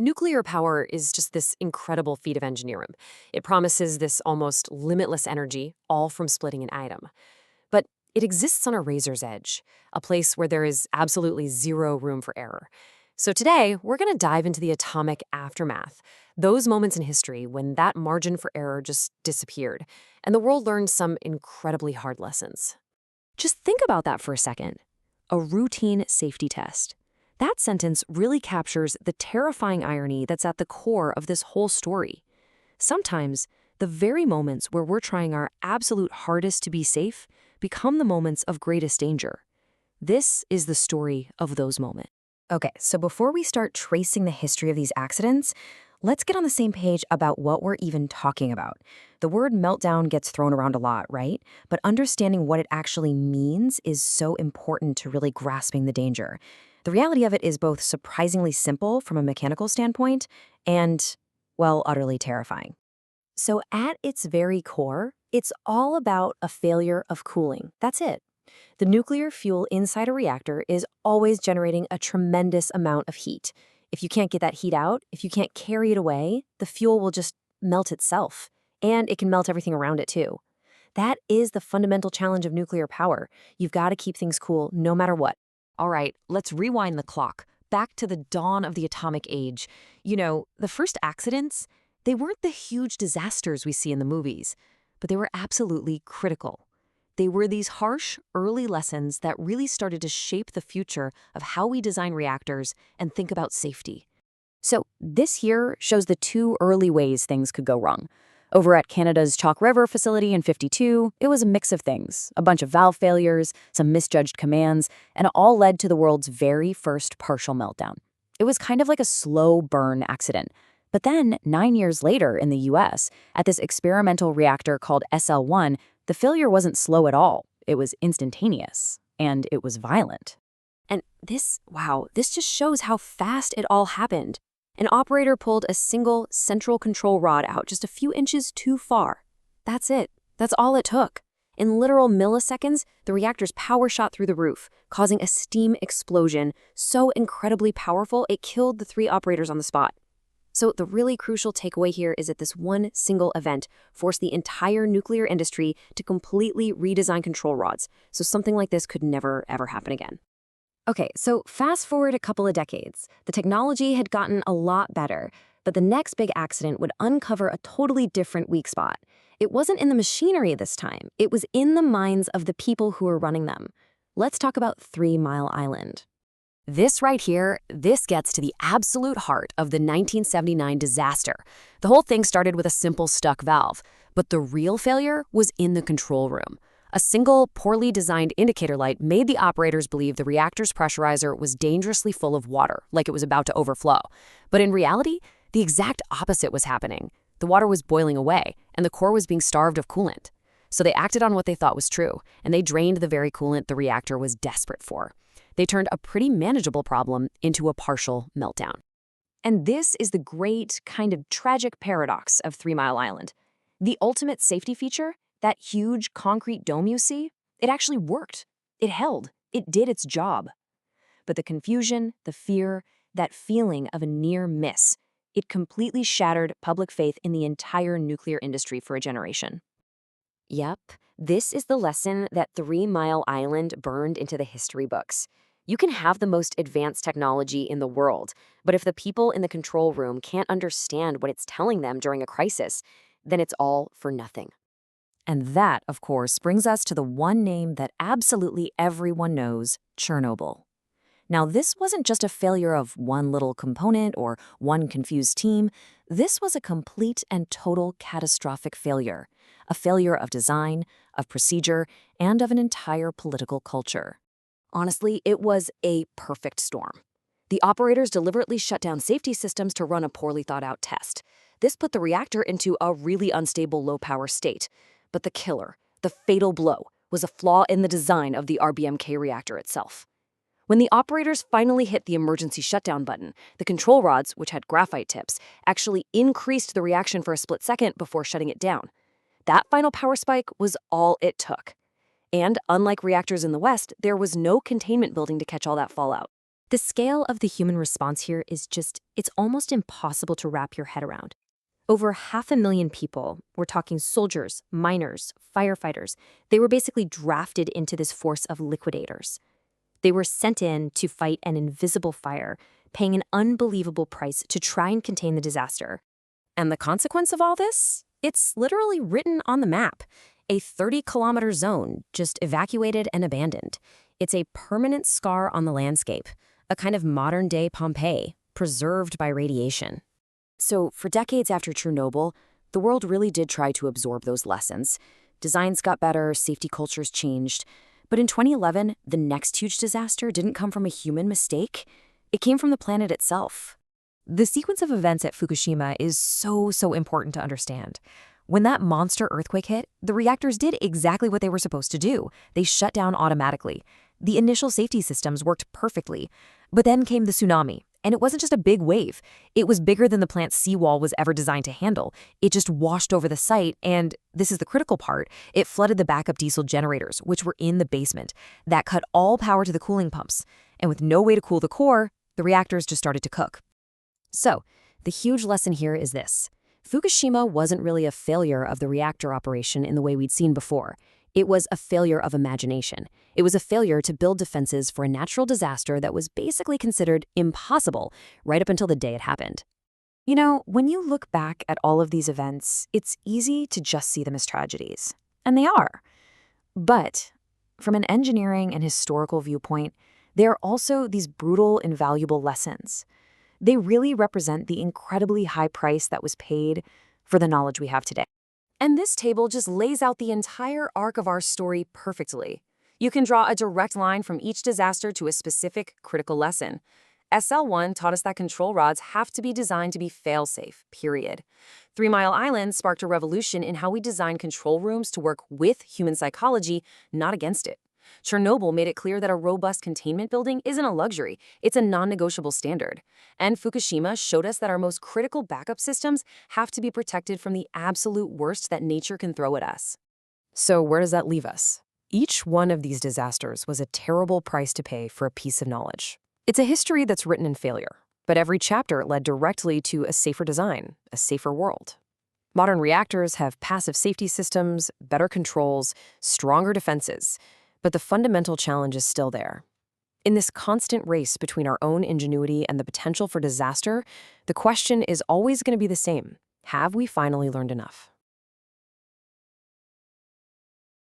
Nuclear power is just this incredible feat of engineering. It promises this almost limitless energy, all from splitting an atom. But it exists on a razor's edge, a place where there is absolutely zero room for error. So today, we're going to dive into the atomic aftermath, those moments in history when that margin for error just disappeared, and the world learned some incredibly hard lessons. Just think about that for a second. A routine safety test. That sentence really captures the terrifying irony that's at the core of this whole story. Sometimes, the very moments where we're trying our absolute hardest to be safe become the moments of greatest danger. This is the story of those moments. Okay, so before we start tracing the history of these accidents, let's get on the same page about what we're even talking about. The word meltdown gets thrown around a lot, right? But understanding what it actually means is so important to really grasping the danger. The reality of it is both surprisingly simple from a mechanical standpoint and, well, utterly terrifying. So at its very core, it's all about a failure of cooling. That's it. The nuclear fuel inside a reactor is always generating a tremendous amount of heat. If you can't get that heat out, if you can't carry it away, the fuel will just melt itself. And it can melt everything around it too. That is the fundamental challenge of nuclear power. You've got to keep things cool no matter what. All right, let's rewind the clock, back to the dawn of the atomic age. The first accidents, they weren't the huge disasters we see in the movies, but they were absolutely critical. They were these harsh, early lessons that really started to shape the future of how we design reactors and think about safety. So this here shows the two early ways things could go wrong. Over at Canada's Chalk River facility in '52, it was a mix of things, a bunch of valve failures, some misjudged commands, and it all led to the world's very first partial meltdown. It was kind of like a slow burn accident. But then, 9 years later in the US, at this experimental reactor called SL1, the failure wasn't slow at all. It was instantaneous, and it was violent. And this just shows how fast it all happened. An operator pulled a single central control rod out just a few inches too far. That's it. That's all it took. In literal milliseconds, the reactor's power shot through the roof, causing a steam explosion so incredibly powerful it killed the 3 operators on the spot. So the really crucial takeaway here is that this one single event forced the entire nuclear industry to completely redesign control rods, so something like this could never, ever happen again. Okay, so fast forward a couple of decades. The technology had gotten a lot better, but the next big accident would uncover a totally different weak spot. It wasn't in the machinery this time. It was in the minds of the people who were running them. Let's talk about 3 Mile Island. This right here, this gets to the absolute heart of the 1979 disaster. The whole thing started with a simple stuck valve, but the real failure was in the control room. A single, poorly designed indicator light made the operators believe the reactor's pressurizer was dangerously full of water, like it was about to overflow. But in reality, the exact opposite was happening. The water was boiling away, and the core was being starved of coolant. So they acted on what they thought was true, and they drained the very coolant the reactor was desperate for. They turned a pretty manageable problem into a partial meltdown. And this is the great, kind of tragic paradox of 3 Mile Island. The ultimate safety feature, that huge concrete dome you see, it actually worked. It held. It did its job. But the confusion, the fear, that feeling of a near miss, it completely shattered public faith in the entire nuclear industry for a generation. Yep, this is the lesson that 3 Mile Island burned into the history books. You can have the most advanced technology in the world, but if the people in the control room can't understand what it's telling them during a crisis, then it's all for nothing. And that, of course, brings us to the one name that absolutely everyone knows, Chernobyl. Now, this wasn't just a failure of one little component or one confused team. This was a complete and total catastrophic failure. A failure of design, of procedure, and of an entire political culture. Honestly, it was a perfect storm. The operators deliberately shut down safety systems to run a poorly thought-out test. This put the reactor into a really unstable low-power state. But the killer, the fatal blow, was a flaw in the design of the RBMK reactor itself. When the operators finally hit the emergency shutdown button, the control rods, which had graphite tips, actually increased the reaction for a split second before shutting it down. That final power spike was all it took. And unlike reactors in the West, there was no containment building to catch all that fallout. The scale of the human response here is it's almost impossible to wrap your head around. Over 500,000 people, we're talking soldiers, miners, firefighters, they were basically drafted into this force of liquidators. They were sent in to fight an invisible fire, paying an unbelievable price to try and contain the disaster. And the consequence of all this? It's literally written on the map. A 30-kilometer zone, just evacuated and abandoned. It's a permanent scar on the landscape, a kind of modern-day Pompeii, preserved by radiation. So, for decades after Chernobyl, the world really did try to absorb those lessons. Designs got better, safety cultures changed. But in 2011, the next huge disaster didn't come from a human mistake. It came from the planet itself. The sequence of events at Fukushima is so important to understand. When that monster earthquake hit, the reactors did exactly what they were supposed to do. They shut down automatically. The initial safety systems worked perfectly. But then came the tsunami, and it wasn't just a big wave. It was bigger than the plant's seawall was ever designed to handle. It just washed over the site, and this is the critical part, it flooded the backup diesel generators, which were in the basement. That cut all power to the cooling pumps. And with no way to cool the core, the reactors just started to cook. So, the huge lesson here is this. Fukushima wasn't really a failure of the reactor operation in the way we'd seen before. It was a failure of imagination. It was a failure to build defenses for a natural disaster that was basically considered impossible right up until the day it happened. You know, when you look back at all of these events, it's easy to just see them as tragedies. And they are. But from an engineering and historical viewpoint, they are also these brutal, invaluable lessons. They really represent the incredibly high price that was paid for the knowledge we have today. And this table just lays out the entire arc of our story perfectly. You can draw a direct line from each disaster to a specific critical lesson. SL1 taught us that control rods have to be designed to be fail-safe, period. 3 Mile Island sparked a revolution in how we design control rooms to work with human psychology, not against it. Chernobyl made it clear that a robust containment building isn't a luxury, it's a non-negotiable standard. And Fukushima showed us that our most critical backup systems have to be protected from the absolute worst that nature can throw at us. So where does that leave us? Each one of these disasters was a terrible price to pay for a piece of knowledge. It's a history that's written in failure, but every chapter led directly to a safer design, a safer world. Modern reactors have passive safety systems, better controls, stronger defenses. But the fundamental challenge is still there. In this constant race between our own ingenuity and the potential for disaster, the question is always going to be the same. Have we finally learned enough?